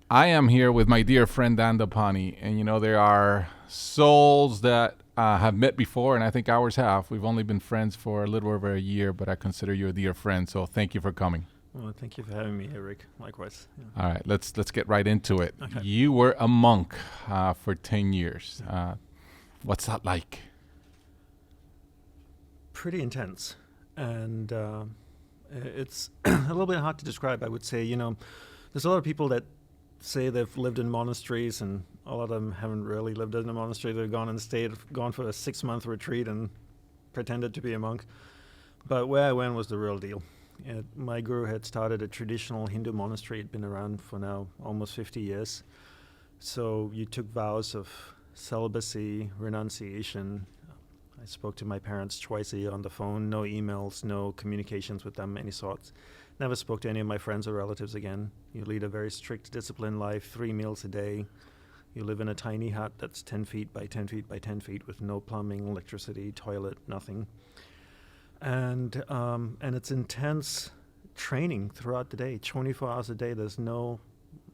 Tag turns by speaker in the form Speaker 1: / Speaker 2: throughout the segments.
Speaker 1: I am here with my dear friend Dandapani, and there are souls that have met before, and I think ours have. We've only been friends for a little over a year, but I consider you a dear friend, so thank you for coming.
Speaker 2: Well, thank you for having me, Eric. Likewise. Yeah.
Speaker 1: All right, let's get right into it.
Speaker 2: Okay.
Speaker 1: You were a monk for 10 years. What's that like?
Speaker 2: Pretty intense, and it's a little bit hard to describe. I would say, there's a lot of people that say they've lived in monasteries, and a lot of them haven't really lived in a monastery. They've gone for a 6-month retreat and pretended to be a monk. But where I went was the real deal. My guru had started a traditional Hindu monastery. It'd been around for now almost 50 years. So you took vows of celibacy, renunciation. I spoke to my parents twice a year on the phone, no emails, no communications with them, any sorts. Never spoke to any of my friends or relatives again. You lead a very strict, disciplined life, 3 meals a day. You live in a tiny hut that's 10 feet by 10 feet by 10 feet with no plumbing, electricity, toilet, nothing. And it's intense training throughout the day, 24 hours a day. There's no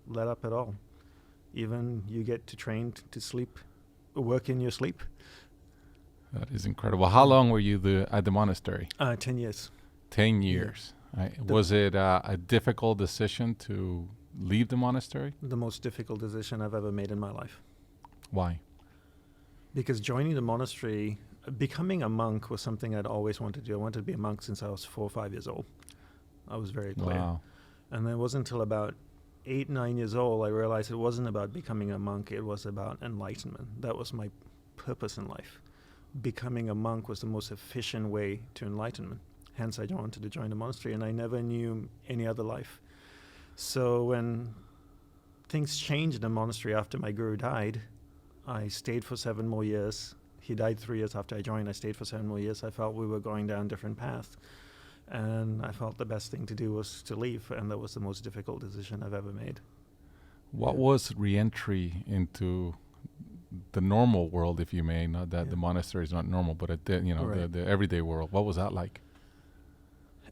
Speaker 2: let up at all. Even you get to train to sleep, work in your sleep.
Speaker 1: That is incredible. How long were you at the monastery?
Speaker 2: 10 years.
Speaker 1: 10 years.
Speaker 2: Yeah.
Speaker 1: Was it a difficult decision to leave the monastery?
Speaker 2: The most difficult decision I've ever made in my life.
Speaker 1: Why?
Speaker 2: Because joining the monastery, becoming a monk was something I'd always wanted to do. I wanted to be a monk since I was 4 or 5 years old. I was very clear.
Speaker 1: Wow.
Speaker 2: And then it wasn't until about 8, 9 years old I realized it wasn't about becoming a monk, it was about enlightenment. That was my purpose in life. Becoming a monk was the most efficient way to enlightenment. Hence, I wanted to join the monastery, and I never knew any other life. So when things changed in the monastery after my guru died, I stayed for 7 more years. He died 3 years after I joined. I stayed for 7 more years. I felt we were going down different paths. And I felt the best thing to do was to leave, and that was the most difficult decision I've ever made.
Speaker 1: What was re-entry into the normal world, if you may? Not that the monastery is not normal, but
Speaker 2: Right.
Speaker 1: the everyday world. What was that like?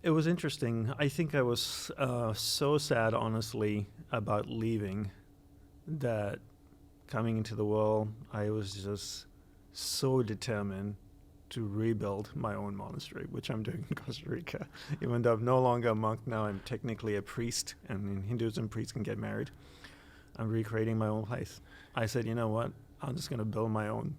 Speaker 2: It was interesting. I think I was so sad, honestly, about leaving that coming into the world, I was just so determined to rebuild my own monastery, which I'm doing in Costa Rica. Even though I'm no longer a monk now, I'm technically a priest, and in Hinduism, priests can get married. I'm recreating my own place. I said, you know what? I'm just going to build my own.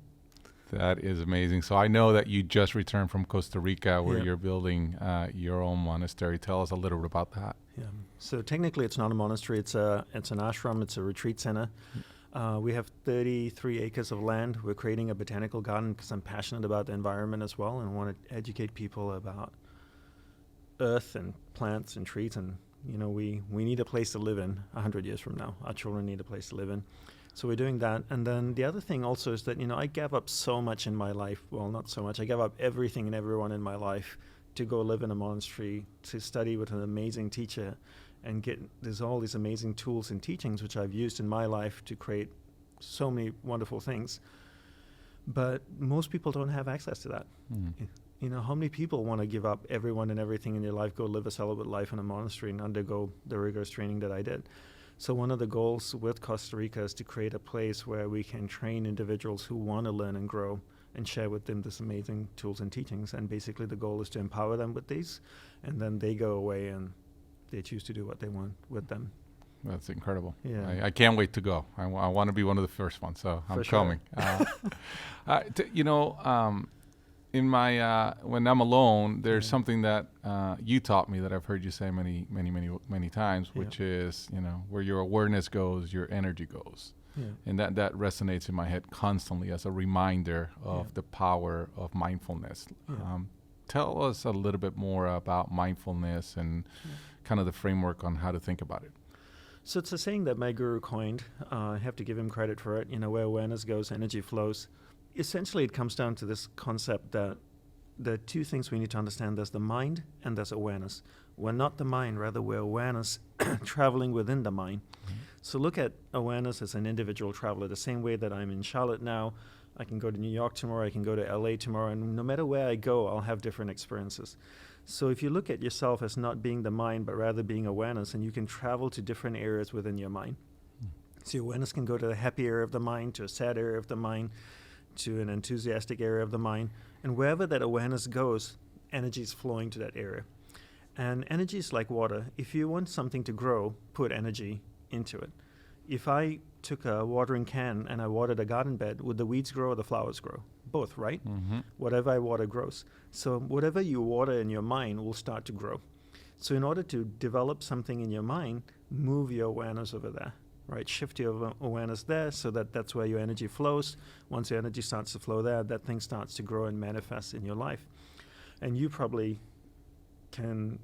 Speaker 1: That is amazing. So I know that you just returned from Costa Rica where
Speaker 2: Yeah.
Speaker 1: you're building your own monastery. Tell us a little bit about that.
Speaker 2: Yeah. So technically, it's not a monastery. It's an ashram. It's a retreat center. We have 33 acres of land. We're creating a botanical garden because I'm passionate about the environment as well and want to educate people about earth and plants and trees. And, we need a place to live in 100 years from now. Our children need a place to live in. So we're doing that. And then the other thing also is that, I gave up so much in my life. Well, not so much. I gave up everything and everyone in my life to go live in a monastery, to study with an amazing teacher, and there's all these amazing tools and teachings which I've used in my life to create so many wonderful things. But most people don't have access to that. How many people want to give up everyone and everything in your life, go live a celibate life in a monastery and undergo the rigorous training that I did? So one of the goals with Costa Rica is to create a place where we can train individuals who want to learn and grow and share with them this amazing tools and teachings. And basically the goal is to empower them with these, and then they go away and they choose to do what they want with them.
Speaker 1: That's incredible.
Speaker 2: Yeah.
Speaker 1: I can't wait to go. I want to be one of the first ones, so I'm coming. In my when I'm alone, there's something that you taught me that I've heard you say many times, which is where your awareness goes, your energy goes, and that resonates in my head constantly as a reminder of the power of mindfulness. Tell us a little bit more about mindfulness and kind of the framework on how to think about it.
Speaker 2: So it's a saying that my guru coined. I have to give him credit for it. Where awareness goes, energy flows. Essentially, it comes down to this concept that there are two things we need to understand. There's the mind and there's awareness. We're not the mind, rather we're awareness traveling within the mind. So look at awareness as an individual traveler, the same way that I'm in Charlotte now. I can go to New York tomorrow, I can go to LA tomorrow, and no matter where I go, I'll have different experiences. So if you look at yourself as not being the mind, but rather being awareness, and you can travel to different areas within your mind. So your awareness can go to the happy area of the mind, to a sad area of the mind, to an enthusiastic area of the mind. And wherever that awareness goes, energy is flowing to that area. And energy is like water. If you want something to grow, put energy into it. If I took a watering can and I watered a garden bed, would the weeds grow or the flowers grow? Both, right?
Speaker 1: Mm-hmm.
Speaker 2: Whatever I water grows. So whatever you water in your mind will start to grow. So in order to develop something in your mind, move your awareness over there, right? Shift your awareness there so that that's where your energy flows. Once your energy starts to flow there, that thing starts to grow and manifest in your life. And you probably can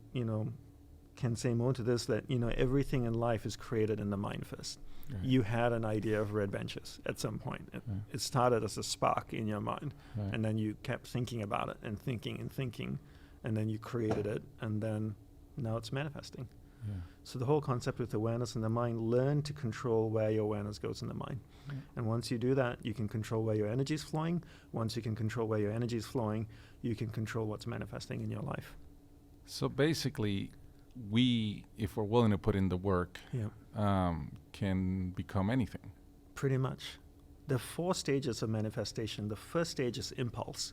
Speaker 2: say more to this, that, everything in life is created in the mind first. Right. You had an idea of red benches at some point. It started as a spark in your mind, right. And then you kept thinking about it and thinking, and then you created it, and then now it's manifesting. Yeah. So the whole concept with awareness in the mind, learn to control where your awareness goes in the mind. Yeah. And once you do that, you can control where your energy is flowing. Once you can control where your energy is flowing, you can control what's manifesting in your life.
Speaker 1: So basically, if we're willing to put in the work, can become anything.
Speaker 2: Pretty much. The 4 stages of manifestation. The first stage is impulse.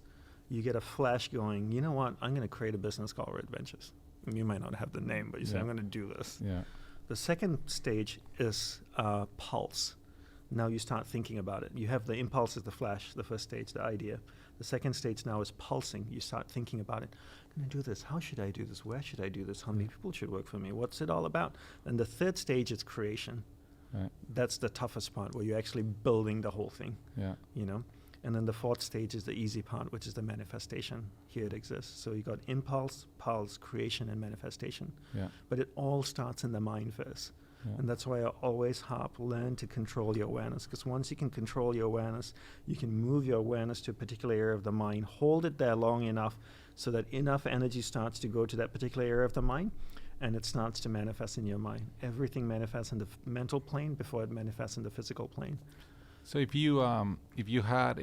Speaker 2: You get a flash going, you know what, I'm going to create a business called Red Ventures. You might not have the name, but you say, I'm going to do this. Yeah. The second stage is pulse. Now you start thinking about it. You have the impulse is the flash, the first stage, the idea. The second stage now is pulsing. You start thinking about it. Can I do this? How should I do this? Where should I do this? How many people should work for me? What's it all about? And the third stage is creation. Right. That's the toughest part, where you're actually building the whole thing. Yeah. And then the fourth stage is the easy part, which is the manifestation. Here it exists. So you got impulse, pulse, creation, and manifestation. Yeah. But it all starts in the mind first. Yeah. And that's why I always learn to control your awareness. Because once you can control your awareness, you can move your awareness to a particular area of the mind, hold it there long enough so that enough energy starts to go to that particular area of the mind, and it starts to manifest in your mind. Everything manifests in the mental plane before it manifests in the physical plane.
Speaker 1: So if you had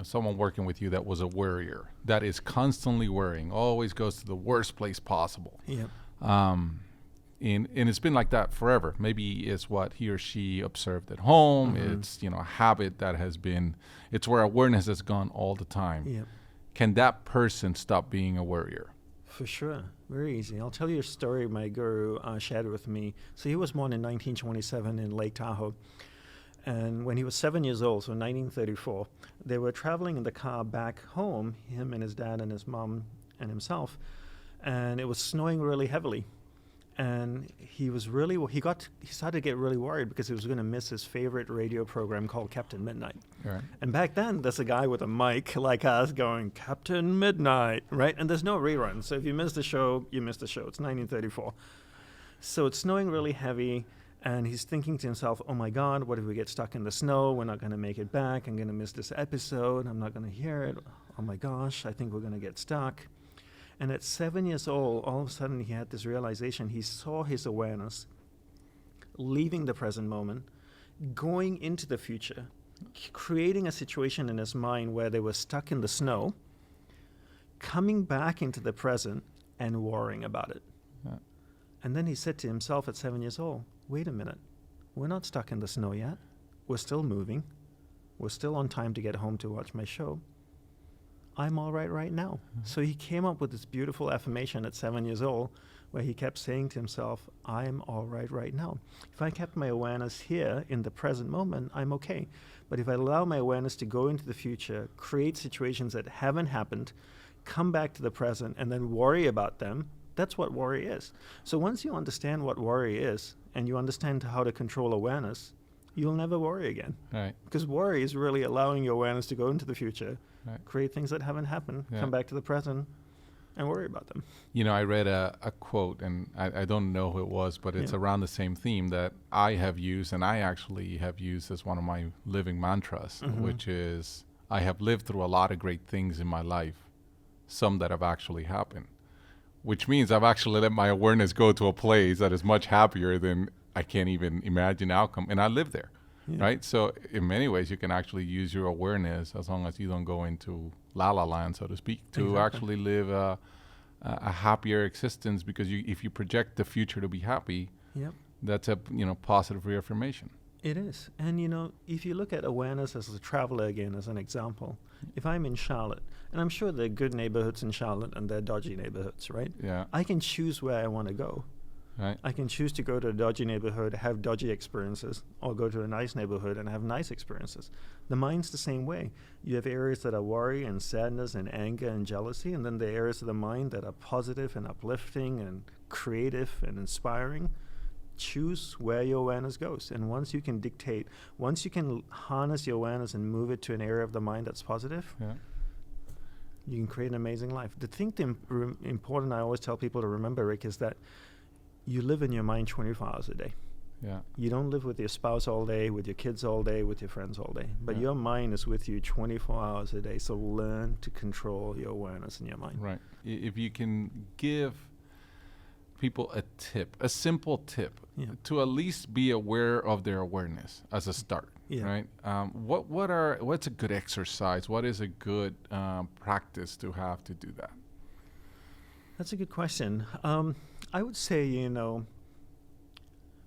Speaker 1: someone working with you that was a worrier, that is constantly worrying, always goes to the worst place possible. Yeah. And it's been like that forever. Maybe it's what he or she observed at home. Mm-hmm. It's a habit that has been. It's where awareness has gone all the time. Yeah. Can that person stop being a worrier?
Speaker 2: For sure. Very easy. I'll tell you a story my guru shared with me. So he was born in 1927 in Lake Tahoe. And when he was 7 years old, so 1934, they were traveling in the car back home, him and his dad and his mom and himself, and it was snowing really heavily. And he started to get really worried because he was going to miss his favorite radio program called Captain Midnight. Right. And back then, there's a guy with a mic like us going, Captain Midnight, right? And there's no rerun. So if you miss the show, you miss the show. It's 1934. So it's snowing really heavy, and he's thinking to himself, oh my God, what if we get stuck in the snow? We're not going to make it back. I'm going to miss this episode. I'm not going to hear it. Oh my gosh, I think we're going to get stuck. And at 7 years old, all of a sudden he had this realization. He saw his awareness leaving the present moment, going into the future, creating a situation in his mind where they were stuck in the snow, coming back into the present and worrying about it. Yeah. And then he said to himself at 7 years old, wait a minute, we're not stuck in the snow yet. We're still moving. We're still on time to get home to watch my show. I'm all right now. Mm-hmm. So he came up with this beautiful affirmation at 7 years old where he kept saying to himself, I'm all right now. If I kept my awareness here in the present moment, I'm okay. But if I allow my awareness to go into the future, create situations that haven't happened, come back to the present, and then worry about them, that's what worry is. So once you understand what worry is and you understand how to control awareness, you'll never worry again. Right. Because worry is really allowing your awareness to go into the future, right, create things that haven't happened, come back to the present, and worry about them. I
Speaker 1: read a quote, and I don't know who it was, but it's around the same theme that I have used, and I actually have used as one of my living mantras, mm-hmm, which is, I have lived through a lot of great things in my life, some that have actually happened, which means I've actually let my awareness go to a place that is much happier than I can't even imagine outcome, and I live there. Yeah. Right? So in many ways, you can actually use your awareness, as long as you don't go into la-la land, so to speak, to actually live a happier existence, because if you project the future to be happy, that's a positive reaffirmation.
Speaker 2: It is. And, if you look at awareness as a traveler again, as an example, if I'm in Charlotte, and I'm sure there are good neighborhoods in Charlotte and there are dodgy neighborhoods, right?
Speaker 1: Yeah.
Speaker 2: I can choose where I want to go.
Speaker 1: Right.
Speaker 2: I can choose to go to a dodgy neighborhood, have dodgy experiences, or go to a nice neighborhood and have nice experiences. The mind's the same way. You have areas that are worry and sadness and anger and jealousy, and then the areas of the mind that are positive and uplifting and creative and inspiring. Choose where your awareness goes. And once you can harness your awareness and move it to an area of the mind that's positive, you can create an amazing life. The thing important I always tell people to remember, Rick, is that you live in your mind 24 hours a day.
Speaker 1: Yeah.
Speaker 2: You don't live with your spouse all day, with your kids all day, with your friends all day. But your mind is with you 24 hours a day. So learn to control your awareness in your mind.
Speaker 1: Right. If you can give people a simple tip to at least be aware of their awareness as a start, right? What's a good exercise? What is a good practice to have to do that?
Speaker 2: That's a good question. I would say,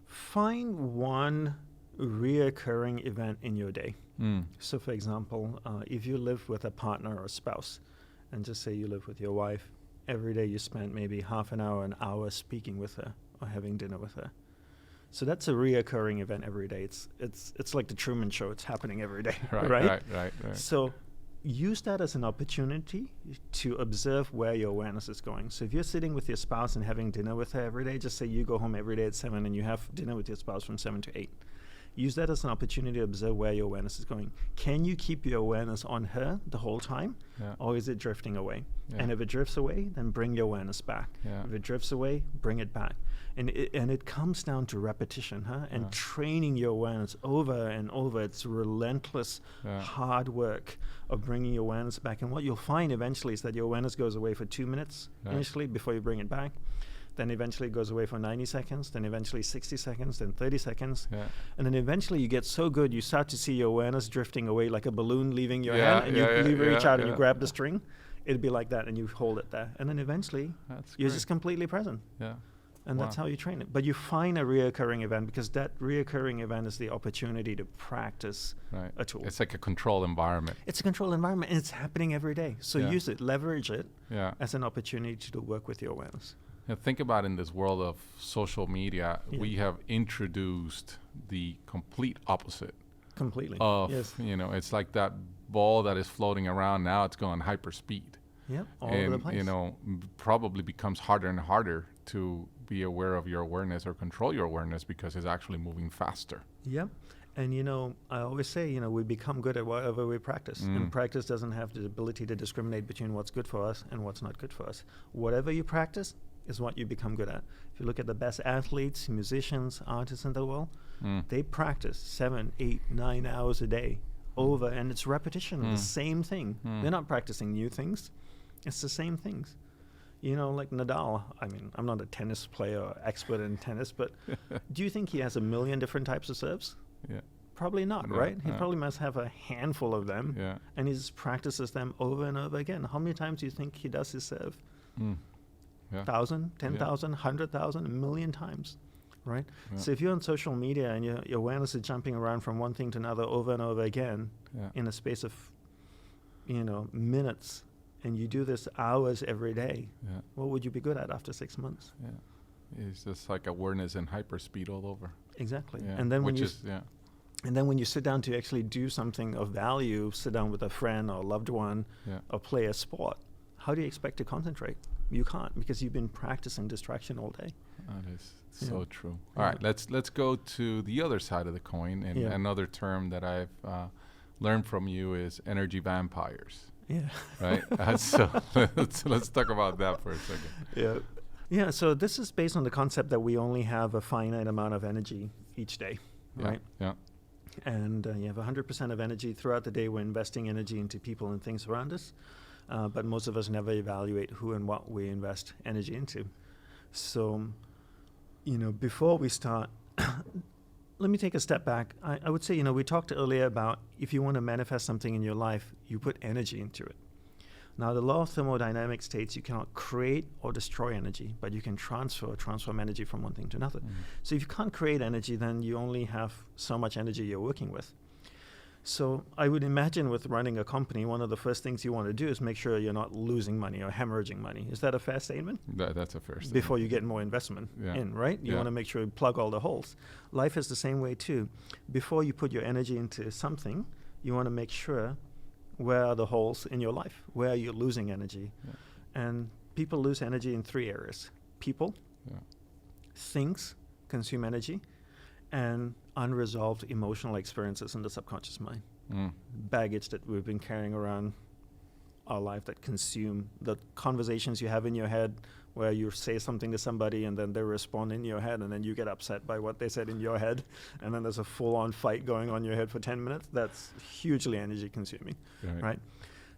Speaker 2: find one reoccurring event in your day. So, for example, if you live with a partner or a spouse, and just say you live with your wife, every day you spend maybe half an hour speaking with her or having dinner with her. So that's a reoccurring event every day. It's like the Truman Show. It's happening every day, right? Right. So use that as an opportunity to observe where your awareness is going. So if you're sitting with your spouse and having dinner with her every day, just say you go home every day at 7 and you have dinner with your spouse from 7 to 8. Use that as an opportunity to observe where your awareness is going. Can you keep your awareness on her the whole time? Or is it drifting away? And if it drifts away, then bring your awareness back. If it drifts away, bring it back. And it comes down to repetition, and training your awareness over and over. It's relentless, hard work of bringing your awareness back. And what you'll find eventually is that your awareness goes away for 2 minutes initially before you bring it back. Then eventually it goes away for 90 seconds, then eventually 60 seconds, then 30 seconds. And then eventually you get so good, you start to see your awareness drifting away like a balloon leaving your hand, and you reach out and you grab the string. It'd be like that, and you hold it there. And then eventually you're just completely present. And that's how you train it. But you find a reoccurring event, because that reoccurring event is the opportunity to practice a tool.
Speaker 1: It's like a controlled environment.
Speaker 2: It's a controlled environment, and it's happening every day. So use it, leverage it as an opportunity to work with your awareness.
Speaker 1: Think about in this world of social media, we have introduced the complete opposite.
Speaker 2: Completely.
Speaker 1: Of, it's like that ball that is floating around now, it's going hyper speed.
Speaker 2: All over the place.
Speaker 1: Probably becomes harder and harder to be aware of your awareness or control your awareness because it's actually moving faster.
Speaker 2: And, I always say, we become good at whatever we practice. And practice doesn't have the ability to discriminate between what's good for us and what's not good for us. Whatever you practice is what you become good at. If you look at the best athletes, musicians, artists in the world, they practice 7, 8, 9 hours a day over, and it's repetition of the same thing. They're not practicing new things. It's the same things. Like Nadal. I mean, I'm not a tennis player or expert in tennis, but do you think he has 1 million different types of serves? Probably not, right? He probably must have a handful of them, and he just practices them over and over again. How many times do you think he does his serve? 1,000, 10,000, 100,000, 1 million times, right? So if you're on social media and your awareness is jumping around from one thing to another over and over again in a space of, minutes, and you do this hours every day, what would you be good at after 6 months?
Speaker 1: It's just like awareness and hyperspeed all over.
Speaker 2: Exactly. And then and then when you sit down to actually do something of value, sit down with a friend or loved one or play a sport, how do you expect to concentrate? You can't, because you've been practicing distraction all day.
Speaker 1: That is so true. All right, let's go to the other side of the coin. And another term that I've learned from you is energy vampires. Right? So let's talk about that for a second.
Speaker 2: So this is based on the concept that we only have a finite amount of energy each day, right? And you have 100% of energy throughout the day. We're investing energy into people and things around us. But most of us never evaluate who and what we invest energy into. So, before we start, let me take a step back. I would say, we talked earlier about if you want to manifest something in your life, you put energy into it. Now, the law of thermodynamics states you cannot create or destroy energy, but you can transform energy from one thing to another. So if you can't create energy, then you only have so much energy you're working with. So I would imagine with running a company, one of the first things you want to do is make sure you're not losing money or hemorrhaging money. Is that a fair statement?
Speaker 1: That's a fair statement.
Speaker 2: Before you get more investment in, right? You want to make sure you plug all the holes. Life is the same way too. Before you put your energy into something, you want to make sure where are the holes in your life? Where are you losing energy? And people lose energy in 3 areas. People, things consume energy, and unresolved emotional experiences in the subconscious mind. Baggage that we've been carrying around our life that consume the conversations you have in your head, where you say something to somebody and then they respond in your head and then you get upset by what they said in your head, and then there's a full-on fight going on in your head for 10 minutes. That's hugely energy consuming, right?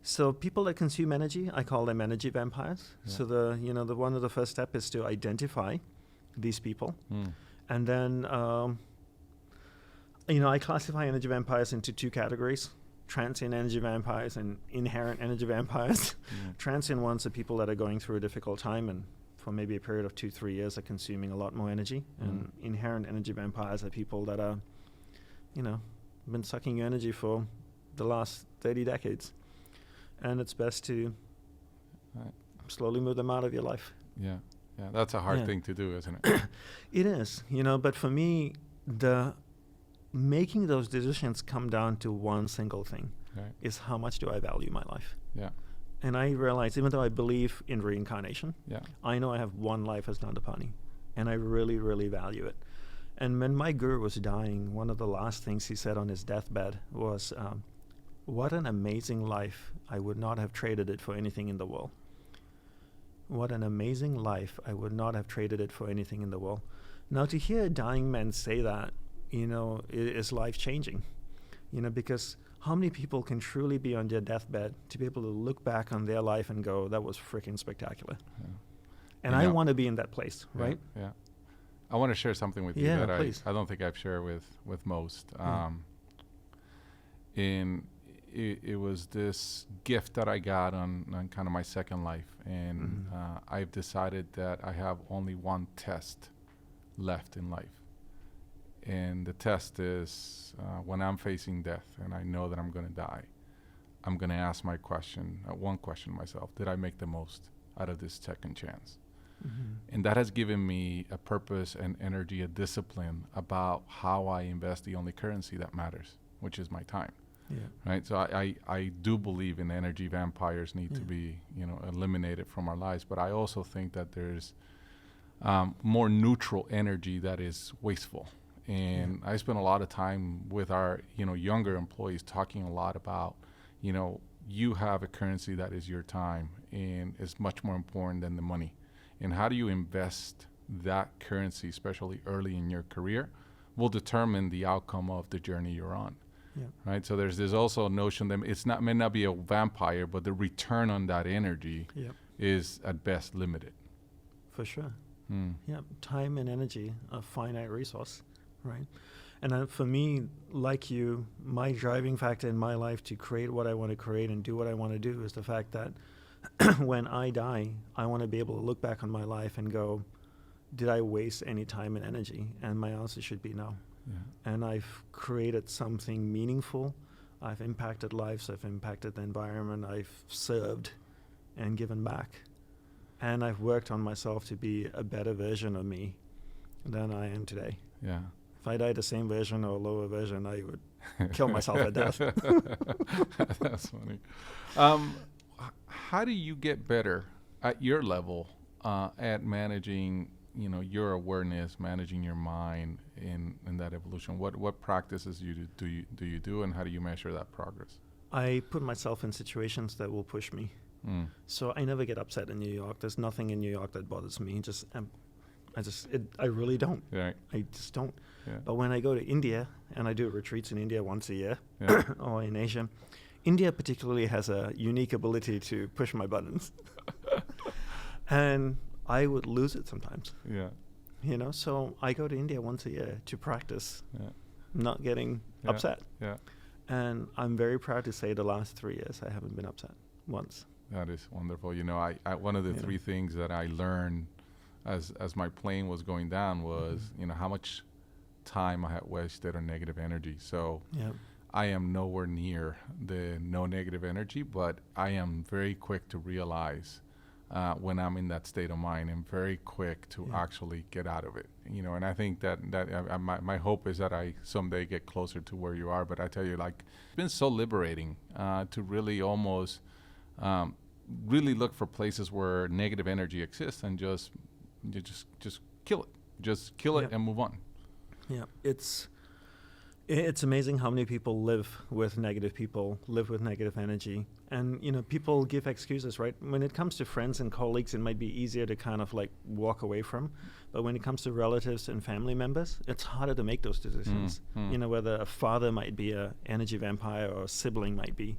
Speaker 2: So people that consume energy, I call them energy vampires. So the one of the first step is to identify these people. And then I classify energy vampires into 2 categories: transient energy vampires and inherent energy vampires. Transient ones are people that are going through a difficult time and for maybe a period of 2-3 years are consuming a lot more energy. And inherent energy vampires are people that are, been sucking your energy for the last 30 decades. And it's best to slowly move them out of your life. Yeah,
Speaker 1: that's a hard thing to do, isn't it?
Speaker 2: It is, but for me, making those decisions come down to one single thing, is how much do I value my life? And I realize, even though I believe in reincarnation, I know I have one life as Dandapani, and I really, really value it. And when my guru was dying, one of the last things he said on his deathbed was, what an amazing life. I would not have traded it for anything in the world. What an amazing life. I would not have traded it for anything in the world. Now, to hear a dying man say that, is life-changing, because how many people can truly be on their deathbed to be able to look back on their life and go, that was freaking spectacular. And I want to be in that place, right?
Speaker 1: I want to share something with you that I don't think I've shared with most. It was this gift that I got on kind of my second life. And I've decided that I have only one test left in life. And the test is when I'm facing death and I know that I'm going to die, I'm going to ask one question myself: did I make the most out of this second chance? And that has given me a purpose and energy, a discipline about how I invest the only currency that matters, which is my time. Right. So I do believe in energy vampires need to be, eliminated from our lives. But I also think that there's more neutral energy that is wasteful. And I spend a lot of time with our, younger employees talking a lot about, you have a currency that is your time, and it's much more important than the money. And how do you invest that currency, especially early in your career, will determine the outcome of the journey you're on. Right. So there's also a notion that may not be a vampire, but the return on that energy is at best limited.
Speaker 2: For sure. Time and energy, a finite resource. Right. And for me, like you, my driving factor in my life to create what I want to create and do what I want to do is the fact that when I die, I want to be able to look back on my life and go, did I waste any time and energy? And my answer should be no. And I've created something meaningful. I've impacted lives. I've impacted the environment. I've served and given back. And I've worked on myself to be a better version of me than I am today. If I died the same version or a lower version, I would kill myself at death.
Speaker 1: That's funny. How do you get better at your level at managing, your awareness, managing your mind in that evolution? What practices do you do, and how do you measure that progress?
Speaker 2: I put myself in situations that will push me. So I never get upset in New York. There's nothing in New York that bothers me. I really don't. I just don't. But when I go to India, and I do retreats in India once a year, or in Asia, India particularly has a unique ability to push my buttons. And I would lose it sometimes. So I go to India once a year to practice not getting upset. And I'm very proud to say the last 3 years I haven't been upset once.
Speaker 1: That is wonderful. You know, I one of the
Speaker 2: Yeah.
Speaker 1: three things that I learned as my plane was going down was, you know, how much time I had wasted on negative energy. So
Speaker 2: Yeah.
Speaker 1: I am nowhere near the no negative energy, but I am very quick to realize when I'm in that state of mind, and very quick to
Speaker 2: Yeah.
Speaker 1: actually get out of it. You know, and I think that my hope is that I someday get closer to where you are. But I tell you, like, it's been so liberating to really almost really look for places where negative energy exists and just kill it, just kill it
Speaker 2: Yeah.
Speaker 1: and move on.
Speaker 2: Yeah. It's amazing how many people live with negative people, live with negative energy. And, you know, people give excuses, right? When it comes to friends and colleagues, it might be easier to kind of like walk away from. But when it comes to relatives and family members, it's harder to make those decisions. You know, whether a father might be a energy vampire or a sibling might be.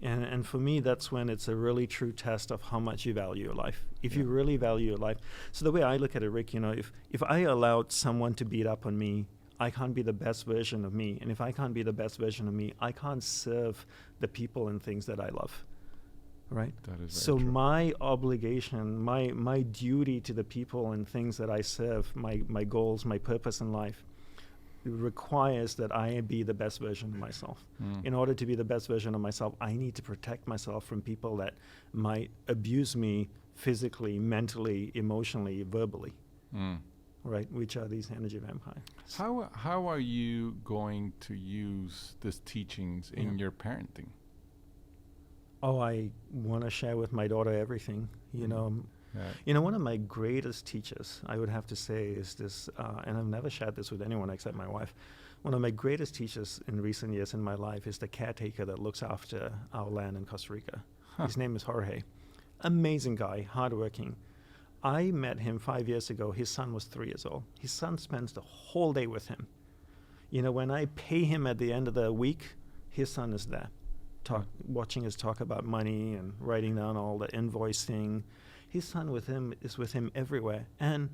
Speaker 2: And for me, that's when it's a really true test of how much you value your life. If you really value your life. So the way I look at it, Rick, you know, if I allowed someone to beat up on me, I can't be the best version of me. And if I can't be the best version of me, I can't serve the people and things that I love. Right?
Speaker 1: That is
Speaker 2: So
Speaker 1: very true.
Speaker 2: my obligation, my duty to the people and things that I serve, my goals, my purpose in life, requires that I be the best version of myself. In order to be the best version of myself, I need to protect myself from people that might abuse me physically, mentally, emotionally, verbally. Right, which are these energy vampires.
Speaker 1: How are you going to use these teachings in your parenting?
Speaker 2: Oh, I want to share with my daughter everything. You know,
Speaker 1: Yeah.
Speaker 2: you know, one of my greatest teachers, I would have to say, is this, and I've never shared this with anyone except my wife. One of my greatest teachers in recent years in my life is the caretaker that looks after our land in Costa Rica. His name is Jorge. Amazing guy, hardworking. I met him 5 years ago. His son was 3 years old. His son spends the whole day with him. You know, when I pay him at the end of the week, his son is there, watching us talk about money and writing down all the invoicing. His son is with him everywhere. And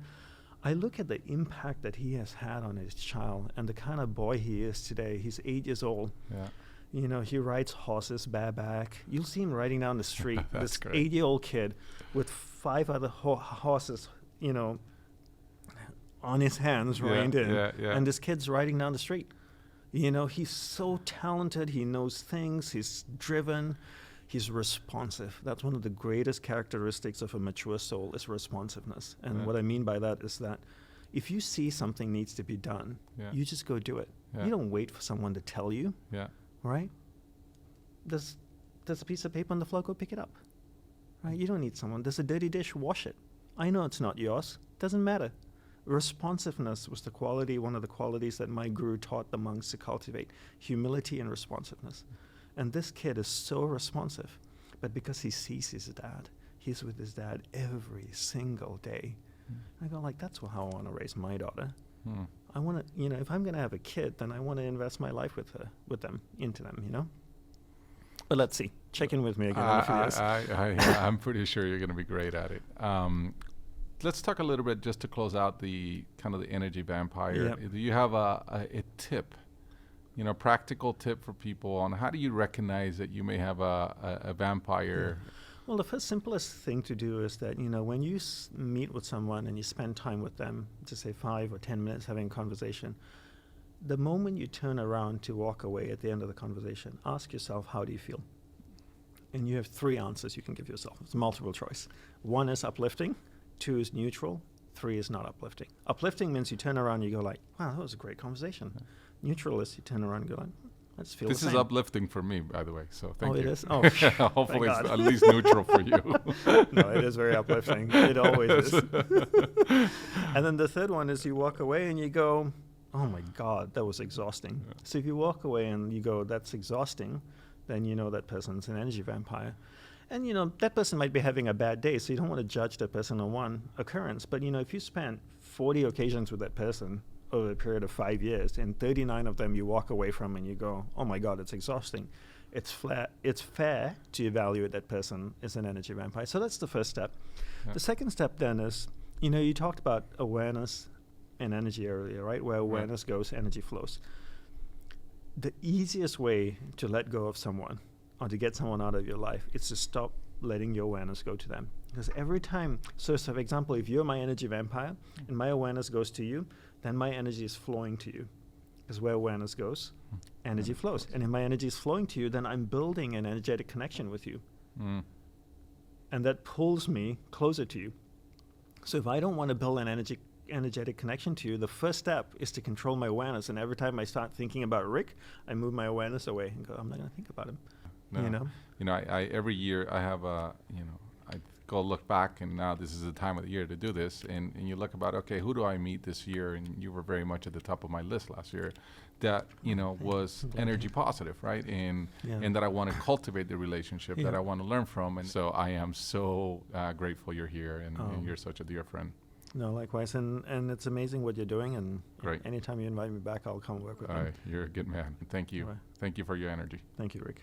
Speaker 2: I look at the impact that he has had on his child and the kind of boy he is today. He's 8 years old.
Speaker 1: Yeah.
Speaker 2: You know, he rides horses bareback. You'll see him riding down the street.
Speaker 1: That's
Speaker 2: this
Speaker 1: great.
Speaker 2: 8-year-old kid with 5 other horses, you know, on his hands, reined in. And this kid's riding down the street. You know, he's so talented. He knows things. He's driven. He's responsive. That's one of the greatest characteristics of a mature soul is responsiveness. And what I mean by that is that if you see something needs to be done, you just go do it. You don't wait for someone to tell you. Right? There's a piece of paper on the floor, go pick it up. Right? You don't need someone. There's a dirty dish, wash it. I know it's not yours. Doesn't matter. Responsiveness was one of the qualities that my guru taught the monks to cultivate. Humility and responsiveness. And this kid is so responsive. But because he sees his dad, he's with his dad every single day. I go like, that's how I want to raise my daughter. I want to, you know, if I'm going to have a kid, then I want to invest my life into them, you know? But let's see. Check in with me again in a few years.
Speaker 1: I'm pretty sure you're going to be great at it. Let's talk a little bit just to close out the kind of the energy vampire. Do you have a tip, you know, practical tip for people on how do you recognize that you may have a vampire?
Speaker 2: Well, the first simplest thing to do is that, you know, when you meet with someone and you spend time with them, to say 5 or 10 minutes having a conversation, the moment you turn around to walk away at the end of the conversation, ask yourself, how do you feel? And you have 3 answers you can give yourself. It's multiple choice. 1 is uplifting, 2 is neutral, 3 is not uplifting. Uplifting means you turn around and you go like, wow, that was a great conversation. Neutral is you turn around and go like, I just feel
Speaker 1: This
Speaker 2: the same.
Speaker 1: is uplifting for me, by the way, so thank you.
Speaker 2: Oh, it is? Oh,
Speaker 1: hopefully it's at least neutral for you.
Speaker 2: No, it is very uplifting. It always is. And then the third one is you walk away and you go, oh my God, that was exhausting. So if you walk away and you go, that's exhausting, then you know that person's an energy vampire. And, you know, that person might be having a bad day, so you don't want to judge that person on one occurrence. But, you know, if you spend 40 occasions with that person over a period of 5 years, and 39 of them you walk away from and you go, oh my God, it's exhausting. It's fair to evaluate that person as an energy vampire. So that's the first step. The second step then is, you know, you talked about awareness and energy earlier, right? Where awareness goes, energy flows. The easiest way to let go of someone or to get someone out of your life is to stop letting your awareness go to them. Because every time, so for example, if you're my energy vampire and my awareness goes to you, then my energy is flowing to you. Because where awareness goes, energy flows. And if my energy is flowing to you, then I'm building an energetic connection with you. And that pulls me closer to you. So if I don't want to build an energetic connection to you, the first step is to control my awareness. And every time I start thinking about Rick, I move my awareness away and go, I'm not going to think about him.
Speaker 1: No. I every year I have I go look back, and now this is the time of the year to do this, and you look about, okay, who do I meet this year? And you were very much at the top of my list last year that, was energy positive, right? And that I want to cultivate the relationship that I want to learn from. And so I am so grateful you're here, and you're such a dear friend.
Speaker 2: No, likewise. And it's amazing what you're doing. And
Speaker 1: Great.
Speaker 2: Anytime you invite me back, I'll come work with you.
Speaker 1: You're a good man. Thank you.
Speaker 2: Right.
Speaker 1: Thank you for your energy.
Speaker 2: Thank you, Rick.